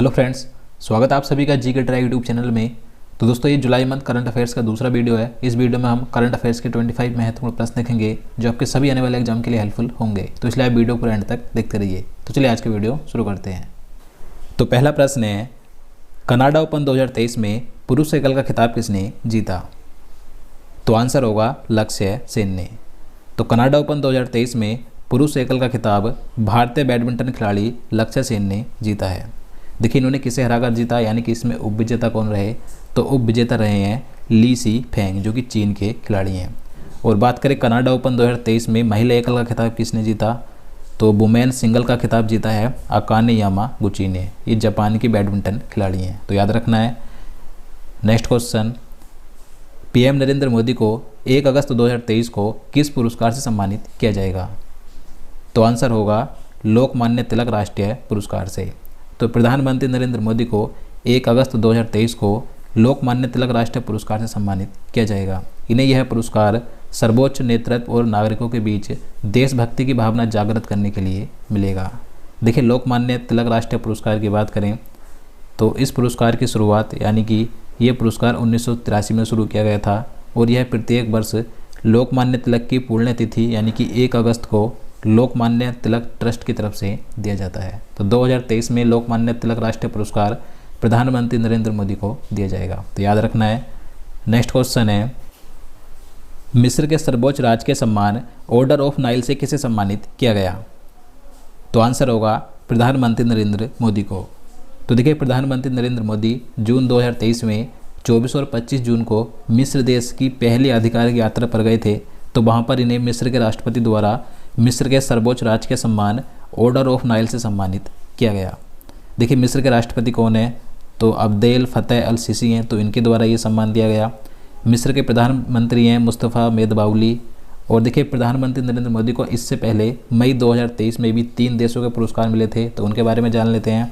Hello friends, स्वागत है आप सभी का जी के ट्राई यूट्यूब चैनल में। तो दोस्तों, ये जुलाई मंथ करंट अफेयर्स का दूसरा वीडियो है। इस वीडियो में हम करंट अफेयर्स के 25 महत्वपूर्ण प्रश्न देखेंगे जो आपके सभी आने वाले एग्जाम के लिए हेल्पफुल होंगे। तो इसलिए आप वीडियो पूरे एंड तक देखते रहिए। तो चलिए आज का वीडियो शुरू करते हैं। तो पहला प्रश्न है, कनाडा ओपन 2023 में पुरुष एकल का खिताब किसने जीता? तो आंसर होगा लक्ष्य सेन ने। तो कनाडा ओपन 2023 में पुरुष एकल का खिताब भारतीय बैडमिंटन खिलाड़ी लक्ष्य सेन ने जीता है। देखिए, इन्होंने किसे हराकर जीता, यानी कि इसमें उप विजेता कौन रहे? तो उप विजेता रहे हैं ली सी फेंग, जो कि चीन के खिलाड़ी हैं। और बात करें कनाडा ओपन 2023 में महिला एकल का खिताब किसने जीता? तो वुमेन सिंगल का खिताब जीता है अकाने यामागुची ने। ये जापान की बैडमिंटन खिलाड़ी हैं, तो याद रखना है। Next question, PM Narendra Modi को 1 अगस्त 2023 को किस पुरस्कार से सम्मानित किया जाएगा? तो आंसर होगा लोकमान्य तिलक राष्ट्रीय पुरस्कार से। तो प्रधानमंत्री नरेंद्र मोदी को 1 अगस्त 2023 को लोकमान्य तिलक राष्ट्रीय पुरस्कार से सम्मानित किया जाएगा। इन्हें यह पुरस्कार सर्वोच्च नेतृत्व और नागरिकों के बीच देशभक्ति की भावना जागृत करने के लिए मिलेगा। देखिए, लोकमान्य तिलक राष्ट्रीय पुरस्कार की बात करें तो इस पुरस्कार की शुरुआत, यानी कि ये पुरस्कार 1983 में शुरू किया गया था और यह प्रत्येक वर्ष लोकमान्य तिलक की पुण्यतिथि यानी कि 1 अगस्त को लोकमान्य तिलक ट्रस्ट की तरफ से दिया जाता है। तो 2023 में लोकमान्य तिलक राष्ट्रीय पुरस्कार प्रधानमंत्री नरेंद्र मोदी को दिया जाएगा, तो याद रखना है। नेक्स्ट क्वेश्चन है, मिस्र के सर्वोच्च राजकीय सम्मान ऑर्डर ऑफ नाइल से किसे सम्मानित किया गया? तो आंसर होगा प्रधानमंत्री नरेंद्र मोदी को। तो देखिए, प्रधानमंत्री नरेंद्र मोदी जून 2023 में 24 और 25 जून को मिस्र देश की पहली आधिकारिक यात्रा पर गए थे। तो वहाँ पर इन्हें मिस्र के राष्ट्रपति द्वारा मिस्र के सर्वोच्च राजकीय सम्मान ऑर्डर ऑफ नाइल से सम्मानित किया गया। देखिए, मिस्र के राष्ट्रपति कौन है? तो अब्देल फतेह अल सीसी हैं, तो इनके द्वारा ये सम्मान दिया गया। मिस्र के प्रधानमंत्री हैं मुस्तफ़ा मेदबाउली। और देखिए, प्रधानमंत्री नरेंद्र मोदी को इससे पहले मई 2023 में भी 3 देशों के पुरस्कार मिले थे, तो उनके बारे में जान लेते हैं।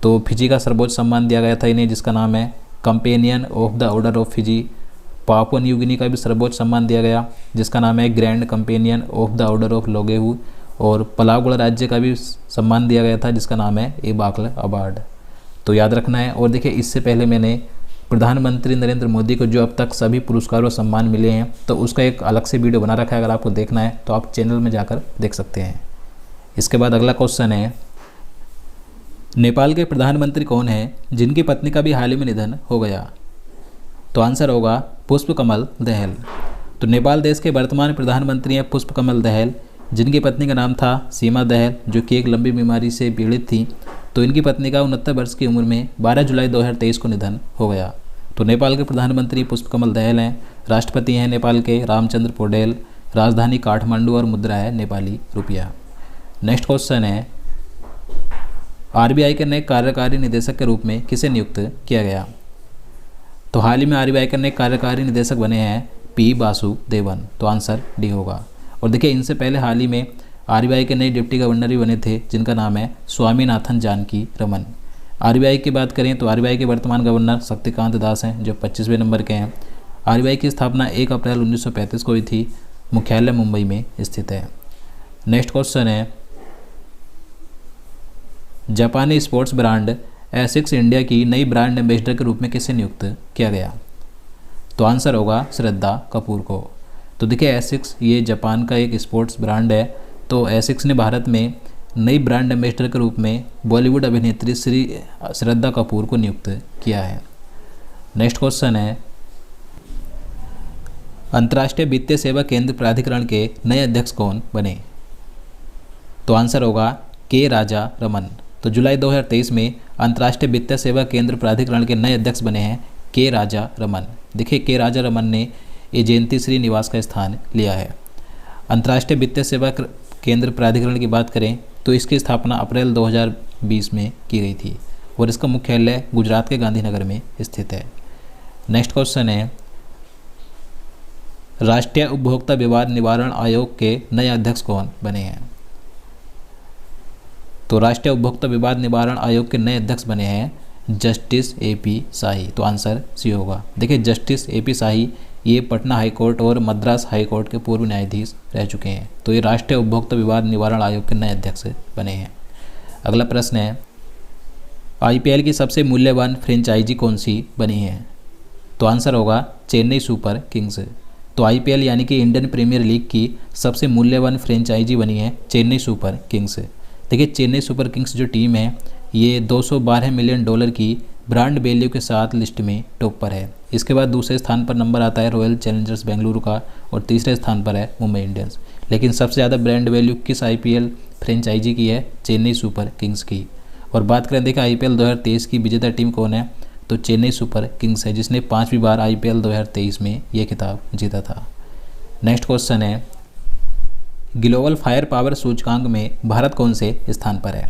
तो फिजी का सर्वोच्च सम्मान दिया गया था इन्हें, जिसका नाम है companion of the order of Fiji. Papua New Guinea का भी सर्वोच्च सम्मान दिया गया, जिसका नाम है grand companion of the order of Logohu. और पलाव गणराज्य का भी सम्मान दिया गया था, जिसका नाम है ए बाकल अवार्ड। तो याद रखना है। और देखिए, इससे पहले मैंने प्रधानमंत्री नरेंद्र मोदी को जो अब तक सभी पुरस्कार और सम्मान मिले हैं, तो उसका एक अलग से वीडियो बना रखा है। अगर आपको देखना है तो आप चैनल में जाकर देख सकते हैं। इसके बाद अगला क्वेश्चन है, नेपाल के प्रधानमंत्री कौन हैं जिनकी पत्नी का भी हाल ही में निधन हो गया? तो आंसर होगा पुष्पकमल दहल। तो नेपाल देश के वर्तमान प्रधानमंत्री हैं पुष्पकमल दहल, जिनकी पत्नी का नाम था सीमा दहल, जो कि एक लंबी बीमारी से पीड़ित थी। तो इनकी पत्नी का 69 वर्ष की उम्र में 12 जुलाई 2023 को निधन हो गया। तो नेपाल के प्रधानमंत्री पुष्पकमल दहल हैं। राष्ट्रपति हैं नेपाल के रामचंद्र पौडेल। राजधानी काठमांडू और मुद्रा है नेपाली रुपया। नेक्स्ट क्वेश्चन है, आरबीआई के नए कार्यकारी निदेशक के रूप में किसे नियुक्त किया गया? तो हाल ही में आरबीआई के नए कार्यकारी निदेशक बने हैं पी वासुदेवन। तो आंसर डी होगा। और देखिए, इनसे पहले हाल ही में आरबीआई के नए डिप्टी गवर्नर भी बने थे, जिनका नाम है स्वामीनाथन जानकी रमन। आरबीआई की बात करें तो आरबीआई के वर्तमान गवर्नर शक्तिकांत दास हैं, जो 25वें नंबर के हैं। आरबीआई की स्थापना 1 अप्रैल 1935 को हुई थी। मुख्यालय मुंबई में स्थित है। नेक्स्ट क्वेश्चन है, जापानी स्पोर्ट्स ब्रांड एसिक्स इंडिया की नई ब्रांड एम्बेसडर के रूप में किसे नियुक्त किया गया? तो आंसर होगा श्रद्धा कपूर को। तो देखिए, एसिक्स ये जापान का एक स्पोर्ट्स ब्रांड है। तो एसिक्स ने भारत में नई ब्रांड एम्बेसडर के रूप में बॉलीवुड अभिनेत्री श्री श्रद्धा कपूर को नियुक्त किया है। नेक्स्ट क्वेश्चन है, अंतर्राष्ट्रीय वित्तीय सेवा केंद्र प्राधिकरण के नए अध्यक्ष कौन बने? तो आंसर होगा के राजा रमन। तो जुलाई 2023 में अंतर्राष्ट्रीय वित्तीय सेवा केंद्र प्राधिकरण के नए अध्यक्ष बने हैं के राजा रमन। देखिए, के राजा रमन ने एजेंती श्रीनिवास का स्थान लिया है। अंतर्राष्ट्रीय वित्तीय सेवा केंद्र प्राधिकरण की बात करें तो इसकी स्थापना अप्रैल 2020 में की गई थी और इसका मुख्यालय गुजरात के गांधीनगर में स्थित है। नेक्स्ट क्वेश्चन है, राष्ट्रीय उपभोक्ता विवाद निवारण आयोग के नए अध्यक्ष कौन बने हैं? तो राष्ट्रीय उपभोक्ता विवाद निवारण आयोग के नए अध्यक्ष बने हैं जस्टिस AP शाही। तो आंसर सी होगा। देखिए, जस्टिस AP शाही ये पटना हाईकोर्ट और मद्रास हाईकोर्ट के पूर्व न्यायाधीश रह चुके हैं। तो ये राष्ट्रीय उपभोक्ता विवाद निवारण आयोग के नए अध्यक्ष बने हैं। अगला प्रश्न है, आईपीएल की सबसे मूल्यवान फ्रेंचाइजी कौन सी बनी है? तो आंसर होगा चेन्नई सुपर किंग्स। तो आईपीएल यानी कि इंडियन प्रीमियर लीग की सबसे मूल्यवान फ्रेंचाइजी बनी है चेन्नई सुपर किंग्स। देखिए चेन्नई सुपर किंग्स जो टीम है ये 212 मिलियन डॉलर की ब्रांड वैल्यू के साथ लिस्ट में टॉप पर है। इसके बाद दूसरे स्थान पर नंबर आता है रॉयल चैलेंजर्स बेंगलुरु का और तीसरे स्थान पर है मुंबई इंडियंस। लेकिन सबसे ज़्यादा ब्रांड वैल्यू किस आईपीएल फ्रेंचाइजी की है? चेन्नई सुपर किंग्स की। और बात करें देखिए आईपीएल 2023 की विजेता टीम कौन है? तो चेन्नई सुपर किंग्स है, जिसने 5वीं बार आईपीएल 2023 में ये खिताब जीता था। नेक्स्ट क्वेश्चन है ग्लोबल फायर पावर सूचकांक में भारत कौन से स्थान पर है?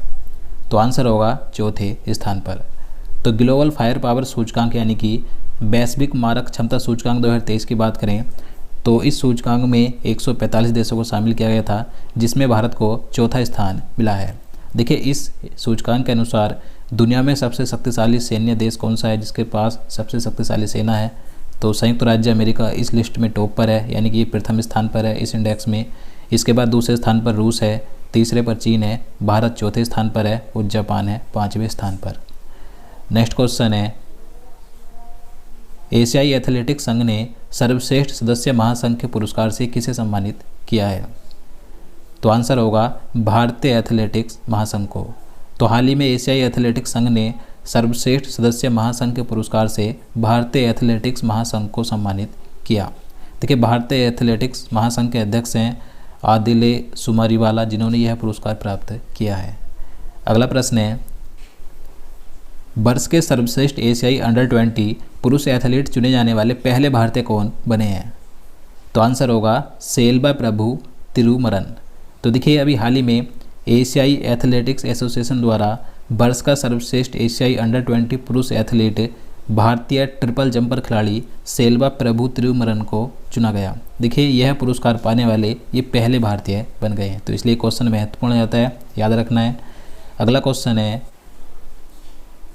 तो आंसर होगा चौथे स्थान पर। तो ग्लोबल फायर पावर सूचकांक यानी कि वैश्विक मारक क्षमता सूचकांक 2023 की बात करें तो इस सूचकांक में 145 देशों को शामिल किया गया था, जिसमें भारत को चौथा स्थान मिला है। देखिए इस सूचकांक के अनुसार दुनिया में सबसे शक्तिशाली सैन्य देश कौन सा है, जिसके पास सबसे शक्तिशाली सेना है? तो संयुक्त राज्य अमेरिका इस लिस्ट में टॉप पर है, यानी कि ये प्रथम स्थान पर है इस इंडेक्स में। इसके बाद दूसरे स्थान पर रूस है, तीसरे पर चीन है, भारत चौथे स्थान पर है और जापान है 5वें स्थान पर। नेक्स्ट क्वेश्चन है एशियाई एथलेटिक्स संघ ने सर्वश्रेष्ठ सदस्य महासंघ के पुरस्कार से किसे सम्मानित किया है? तो आंसर होगा भारतीय एथलेटिक्स महासंघ को। तो हाल ही में एशियाई एथलेटिक्स संघ ने सर्वश्रेष्ठ सदस्य महासंघ के पुरस्कार से भारतीय एथलेटिक्स महासंघ को सम्मानित किया। देखिए भारतीय एथलेटिक्स महासंघ के अध्यक्ष हैं आदिले सुमारीवाला, जिन्होंने यह पुरस्कार प्राप्त किया है। अगला प्रश्न है वर्ष के सर्वश्रेष्ठ एशियाई अंडर 20 पुरुष एथलीट चुने जाने वाले पहले भारतीय कौन बने हैं? तो आंसर होगा सेल्बा प्रभु तिरुमरन। तो देखिए अभी हाल ही में एशियाई एथलेटिक्स एसोसिएशन द्वारा वर्ष का सर्वश्रेष्ठ एशियाई अंडर 20 पुरुष एथलीट भारतीय ट्रिपल जंपर खिलाड़ी सेल्बा प्रभु तिरुमरन को चुना गया। देखिए यह पुरस्कार पाने वाले ये पहले भारतीय बन गए हैं, तो इसलिए क्वेश्चन महत्वपूर्ण जाता है, याद रखना है। अगला क्वेश्चन है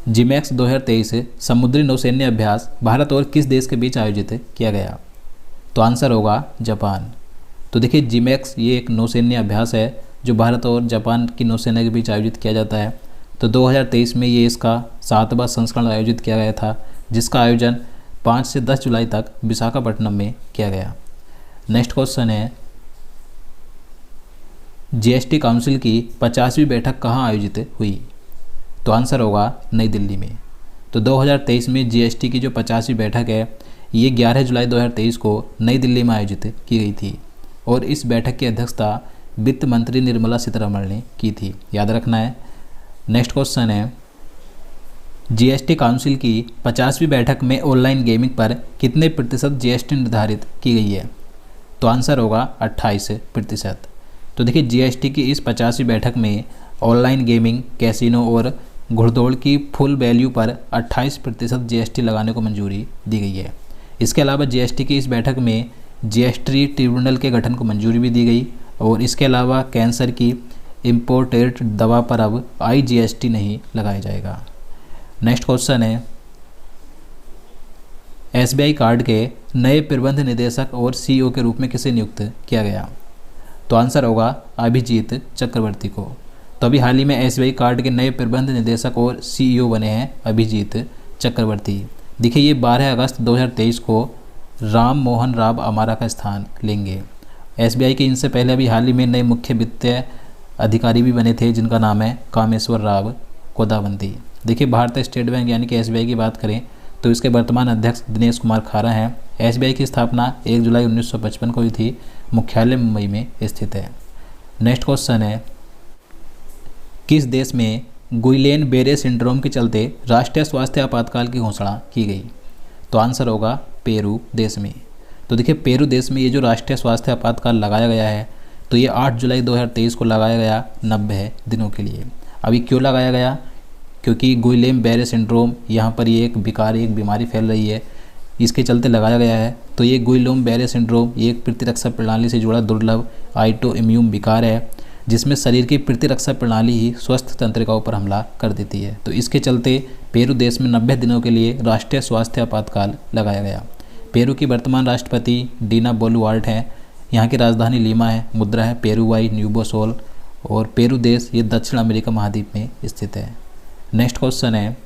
जिमैक्स 2023 समुद्री नौसैन्य अभ्यास भारत और किस देश के बीच आयोजित किया गया? तो आंसर होगा जापान। तो देखिए जिमैक्स ये एक नौसैन्य अभ्यास है जो भारत और जापान की नौसेना के बीच आयोजित किया जाता है। तो 2023 में ये इसका 7वां संस्करण आयोजित किया गया था, जिसका आयोजन 5 से 10 जुलाई तक विशाखापट्टनम में किया गया। नेक्स्ट क्वेश्चन है जीएसटी काउंसिल की 50वीं बैठक कहाँ आयोजित हुई? तो आंसर होगा नई दिल्ली में। तो 2023 में जीएसटी की जो 50वीं बैठक है ये 11 जुलाई 2023 को नई दिल्ली में आयोजित की गई थी और इस बैठक की अध्यक्षता वित्त मंत्री निर्मला सीतारमण ने की थी, याद रखना है। नेक्स्ट क्वेश्चन है जीएसटी काउंसिल की 50वीं बैठक में ऑनलाइन गेमिंग पर कितने प्रतिशत जीएसटी निर्धारित की गई है? तो आंसर होगा 28%। तो देखिए जीएसटी की इस 50वीं बैठक में ऑनलाइन गेमिंग, कैसीनो और घुड़दौड़ की फुल वैल्यू पर 28% जीएसटी लगाने को मंजूरी दी गई है। इसके अलावा जीएसटी की इस बैठक में जीएसटी ट्रिब्यूनल के गठन को मंजूरी भी दी गई और इसके अलावा कैंसर की इम्पोर्टेड दवा पर अब आईजीएसटी नहीं लगाया जाएगा। नेक्स्ट क्वेश्चन है एसबीआई कार्ड के नए प्रबंध निदेशक और सीईओ के रूप में किसे नियुक्त किया गया? तो आंसर होगा अभिजीत चक्रवर्ती को। तो अभी हाल ही में एसबीआई कार्ड के नए प्रबंध निदेशक और सीईओ बने हैं अभिजीत चक्रवर्ती। देखिए ये 12 अगस्त 2023 को राम मोहन राव अमारा का स्थान लेंगे। एसबीआई के इनसे पहले अभी हाल ही में नए मुख्य वित्तीय अधिकारी भी बने थे, जिनका नाम है कामेश्वर राव कोदावंती। देखिए भारतीय स्टेट बैंक यानी कि एसबीआई की बात करें तो इसके वर्तमान अध्यक्ष दिनेश कुमार खारा हैं। एसबीआई की स्थापना 1 जुलाई 1955 को हुई थी। मुख्यालय मुंबई में स्थित है। नेक्स्ट क्वेश्चन है किस देश में गुइलेन बेरे सिंड्रोम के चलते राष्ट्रीय स्वास्थ्य आपातकाल की घोषणा की गई? तो आंसर होगा पेरू देश में। तो देखिए पेरू देश में ये जो राष्ट्रीय स्वास्थ्य आपातकाल लगाया गया है तो ये 8 जुलाई 2023 को लगाया गया 90 दिनों के लिए। अभी क्यों लगाया गया? क्योंकि गुइलेन बेरे सिंड्रोम यहाँ पर ये एक बीमारी फैल रही है, इसके चलते लगाया गया है। तो ये गुइलेन बेरे सिंड्रोम ये एक प्रतिरक्षा प्रणाली से जुड़ा दुर्लभ ऑटो इम्यून विकार है, जिसमें शरीर की प्रतिरक्षा प्रणाली ही स्वस्थ तंत्रिकाओं पर हमला कर देती है। तो इसके चलते पेरू देश में 90 दिनों के लिए राष्ट्रीय स्वास्थ्य आपातकाल लगाया गया। पेरू की वर्तमान राष्ट्रपति डीना बोलुआर्ट हैं। यहाँ की राजधानी लीमा है। मुद्रा है पेरुवाई न्यूबोसोल और पेरू देश ये दक्षिण अमेरिका महाद्वीप में स्थित है। नेक्स्ट क्वेश्चन है,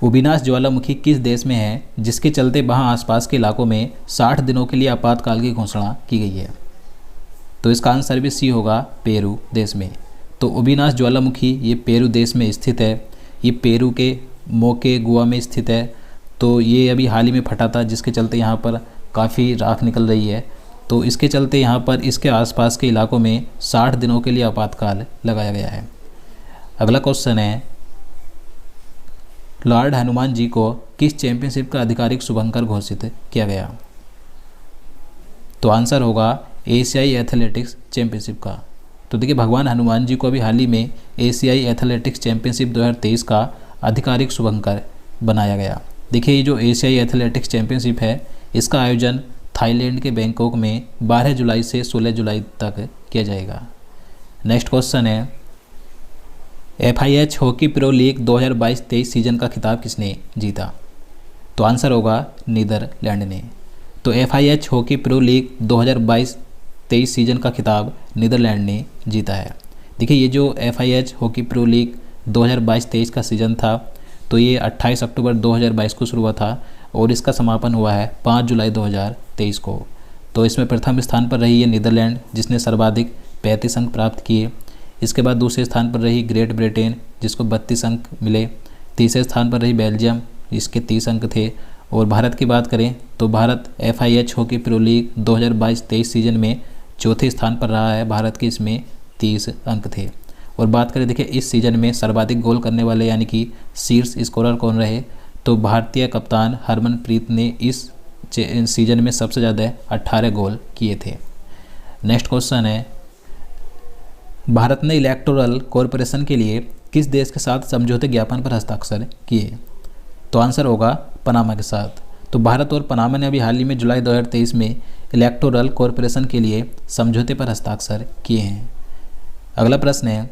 उबिनास ज्वालामुखी किस देश में है जिसके चलते वहाँ आसपास के इलाकों में 60 दिनों के लिए आपातकाल की घोषणा की गई है? तो इसका आंसर भी सी होगा, पेरू देश में। तो उबिनास ज्वालामुखी ये पेरू देश में स्थित है। ये पेरू के मोके गोवा में स्थित है। तो ये अभी हाल ही में फटा था, जिसके चलते यहाँ पर काफ़ी राख निकल रही है। तो इसके चलते यहाँ पर इसके आसपास के इलाकों में 60 दिनों के लिए आपातकाल लगाया गया है। अगला क्वेश्चन है, लॉर्ड हनुमान जी को किस चैंपियनशिप का आधिकारिक शुभंकर घोषित किया गया? तो आंसर होगा एशियाई एथलेटिक्स चैंपियनशिप का। तो देखिए, भगवान हनुमान जी को अभी हाल ही में एशियाई एथलेटिक्स चैंपियनशिप 2023 का आधिकारिक शुभंकर बनाया गया। देखिए, ये जो एशियाई एथलेटिक्स चैंपियनशिप है, इसका आयोजन थाईलैंड के बैंकॉक में 12 जुलाई से 16 जुलाई तक किया जाएगा। नेक्स्ट क्वेश्चन है, FIH hockey pro league 2022-23 season का खिताब किसने जीता? तो आंसर होगा नीदरलैंड ने। तो FIH hockey pro league 2022-23 season का खिताब नीदरलैंड ने जीता है। देखिए, ये जो FIH हॉकी प्रो लीग 2022-23 का सीज़न था, तो ये 28 अक्टूबर 2022 को शुरू हुआ था और इसका समापन हुआ है 5 जुलाई 2023 को। तो इसमें प्रथम स्थान पर रही है नीदरलैंड, जिसने सर्वाधिक 35 अंक प्राप्त किए। इसके बाद दूसरे स्थान पर रही ग्रेट ब्रिटेन, जिसको 32 अंक मिले। तीसरे स्थान पर रही बेल्जियम, इसके 30 अंक थे। और भारत की बात करें तो Bharat FIH hockey pro league 2022-23 season में चौथे स्थान पर रहा है। भारत के इसमें 30 अंक थे। और बात करें, देखिए, इस सीजन में सर्वाधिक गोल करने वाले यानी कि शीर्ष स्कोरर कौन रहे, तो भारतीय कप्तान हरमनप्रीत ने इस सीजन में सबसे ज़्यादा 18 गोल किए थे। नेक्स्ट क्वेश्चन है, भारत ने इलेक्टोरल कॉरपोरेशन के लिए किस देश के साथ समझौते ज्ञापन पर हस्ताक्षर किए? तो आंसर होगा पनामा के साथ। तो भारत और पनामा ने अभी हाल ही में जुलाई 2023 में इलेक्टोरल कॉरपोरेशन के लिए समझौते पर हस्ताक्षर किए हैं। अगला प्रश्न है,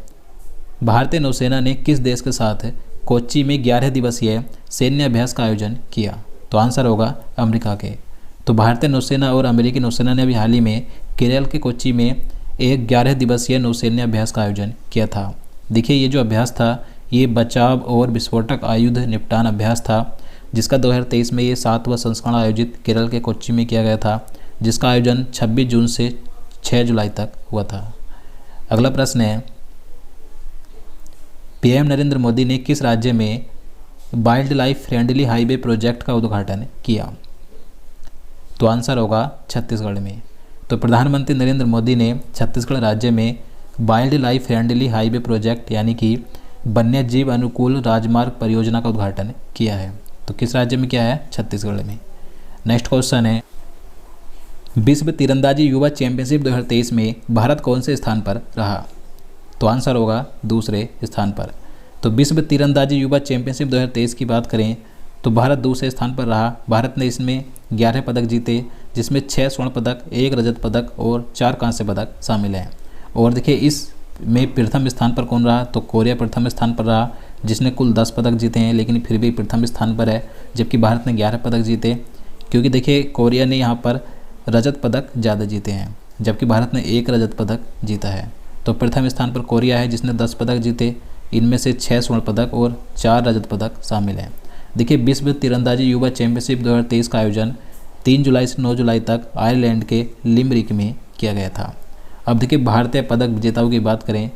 भारतीय नौसेना ने किस देश के साथ कोच्चि में 11 दिवसीय सैन्य अभ्यास का आयोजन किया? तो आंसर होगा अमेरिका के। तो भारतीय नौसेना और अमेरिकी नौसेना ने अभी हाल ही में केरल के कोच्चि में एक 11 दिवसीय नौसैन्य अभ्यास का आयोजन किया था। देखिए, ये जो अभ्यास था, ये बचाव और विस्फोटक आयुध निपटान अभ्यास था, जिसका 2023 में ये 7वां संस्करण आयोजित केरल के कोच्चि में किया गया था, जिसका आयोजन 26 जून से 6 जुलाई तक हुआ था। अगला प्रश्न है, PM नरेंद्र मोदी ने किस राज्य में wild life friendly highway project का उद्घाटन किया? तो आंसर होगा छत्तीसगढ़ में। तो प्रधानमंत्री नरेंद्र मोदी ने छत्तीसगढ़ राज्य में wild life friendly highway project यानी कि वन्य जीव अनुकूल राजमार्ग परियोजना का उद्घाटन किया है। तो किस राज्य में किया है? छत्तीसगढ़ में। नेक्स्ट क्वेश्चन है, विश्व तीरंदाजी युवा चैंपियनशिप 2023 में भारत कौन से स्थान पर रहा? तो आंसर होगा दूसरे स्थान पर। तो विश्व तीरंदाजी युवा चैंपियनशिप 2023 की बात करें तो भारत दूसरे स्थान पर रहा। भारत ने इसमें 11 पदक जीते, जिसमें 6 स्वर्ण पदक, 1 रजत पदक और 4 कांस्य पदक शामिल हैं। और देखिए, इसमें प्रथम स्थान पर कौन रहा? तो कोरिया प्रथम स्थान पर रहा, जिसने कुल 10 पदक जीते हैं, लेकिन फिर भी प्रथम स्थान पर है, जबकि भारत ने 11 पदक जीते। क्योंकि देखिए, कोरिया ने यहाँ पर रजत पदक ज़्यादा जीते हैं, जबकि भारत ने 1 रजत पदक जीता है। तो प्रथम स्थान पर कोरिया है, जिसने 10 पदक जीते, इनमें से 6 स्वर्ण पदक और 4 रजत पदक शामिल हैं। देखिए, विश्व तीरंदाजी युवा चैंपियनशिप 2023 का आयोजन 3 जुलाई से 9 जुलाई तक आयरलैंड के लिमरिक में किया गया था। अब देखिए, भारतीय पदक विजेताओं की बात करें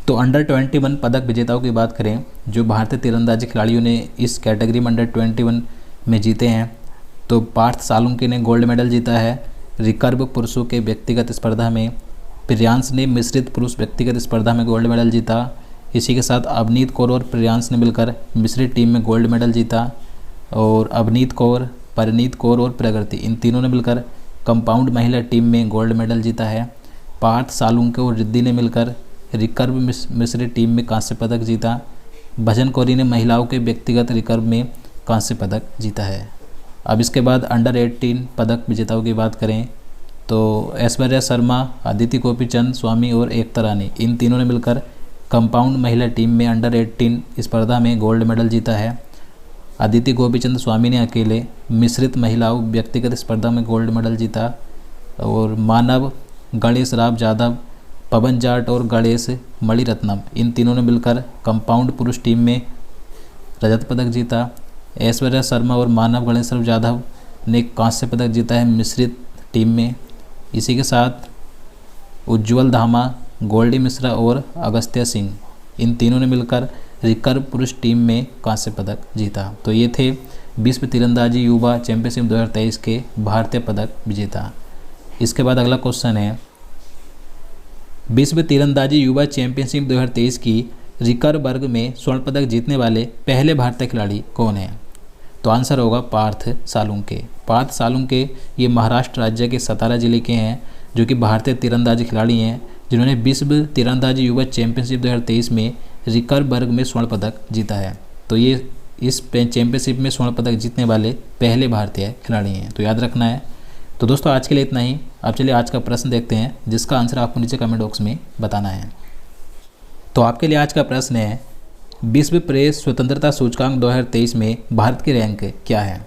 तो अंडर 21 पदक विजेताओं की बात करें, जो भारतीय तीरंदाजी खिलाड़ियों ने इस कैटेगरी में अंडर 21 में जीते हैं, तो पार्थ सालुंके ने गोल्ड मेडल जीता है रिकर्व पुरुषों के व्यक्तिगत स्पर्धा में। प्रियांश ने मिश्रित पुरुष व्यक्तिगत स्पर्धा में गोल्ड मेडल जीता। इसी के साथ अवनीत कौर और प्रियांश ने मिलकर मिश्रित टीम में गोल्ड मेडल जीता। और अवनीत कौर, परिणीत कौर और प्रगति, इन तीनों ने मिलकर कंपाउंड महिला टीम में गोल्ड मेडल जीता है। पार्थ सालुंके और रिद्धि ने मिलकर रिकर्व मिश्रित टीम में कांस्य पदक जीता। भजन कौरी ने महिलाओं के व्यक्तिगत रिकर्व में कांस्य पदक जीता है। अब इसके बाद अंडर 18 पदक विजेताओं की बात करें तो ऐश्वर्या शर्मा, अदिति गोपीचंद स्वामी और एकता रानी, इन तीनों ने मिलकर कंपाउंड महिला टीम में अंडर 18 स्पर्धा में गोल्ड मेडल जीता है। अदिति गोपीचंद स्वामी ने अकेले मिश्रित महिलाओं व्यक्तिगत स्पर्धा में गोल्ड मेडल जीता। और मानव गणेश राव यादव पवन जाट और गणेश मणिरत्नम, इन तीनों ने मिलकर कंपाउंड पुरुष टीम में रजत पदक जीता। ऐश्वर्या शर्मा और मानव गणेश यादव ने कांस्य पदक जीता है मिश्रित टीम में। इसी के साथ उज्ज्वल धामा, गोल्डी मिश्रा और अगस्त्य सिंह, इन तीनों ने मिलकर रिकर्व पुरुष टीम में कांस्य पदक जीता। तो ये थे विश्व तीरंदाजी युवा चैंपियनशिप 2023 के भारतीय पदक विजेता। इसके बाद अगला क्वेश्चन है, विश्व तीरंदाजी युवा चैंपियनशिप 2023 की रिकर्व वर्ग में स्वर्ण पदक जीतने वाले पहले भारतीय खिलाड़ी कौन हैं? तो आंसर होगा पार्थ सालुंके। पार्थ सालुंके ये महाराष्ट्र राज्य के सतारा जिले के हैं, जो कि भारतीय तीरंदाजी खिलाड़ी हैं, जिन्होंने विश्व तीरंदाजी युवा चैंपियनशिप 2023 में रिकर्व वर्ग में स्वर्ण पदक जीता है। तो ये इस चैंपियनशिप में स्वर्ण पदक जीतने वाले पहले भारतीय खिलाड़ी हैं, तो याद रखना है। तो दोस्तों आज के लिए इतना ही। अब चलिए आज का प्रश्न देखते हैं, जिसका आंसर आपको नीचे कमेंट बॉक्स में बताना है। तो आपके लिए आज का प्रश्न है, विश्व प्रेस स्वतंत्रता सूचकांक 2023 में भारत की रैंक क्या है?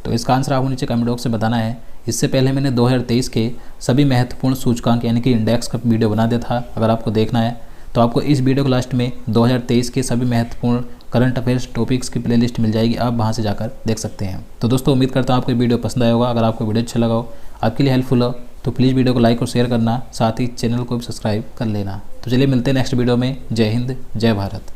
तो इसका आंसर आपको नीचे कमेंट बॉक्स में बताना है। इससे पहले मैंने 2023 के सभी महत्वपूर्ण सूचकांक यानी कि इंडेक्स का वीडियो बना दिया था। अगर आपको देखना है तो आपको इस वीडियो के लास्ट में 2023 के सभी महत्वपूर्ण करंट अफेयर्स टॉपिक्स की प्लेलिस्ट मिल जाएगी, आप वहां से जाकर देख सकते हैं। तो दोस्तों उम्मीद करता हूँ आपको वीडियो पसंद आया होगा। अगर आपको वीडियो अच्छा लगा हो, आपके लिए हेल्पफुल हो, तो प्लीज़ वीडियो को लाइक और शेयर करना, साथ ही चैनल को भी सब्सक्राइब कर लेना। तो चलिए मिलते हैं नेक्स्ट वीडियो में। जय हिंद, जय भारत।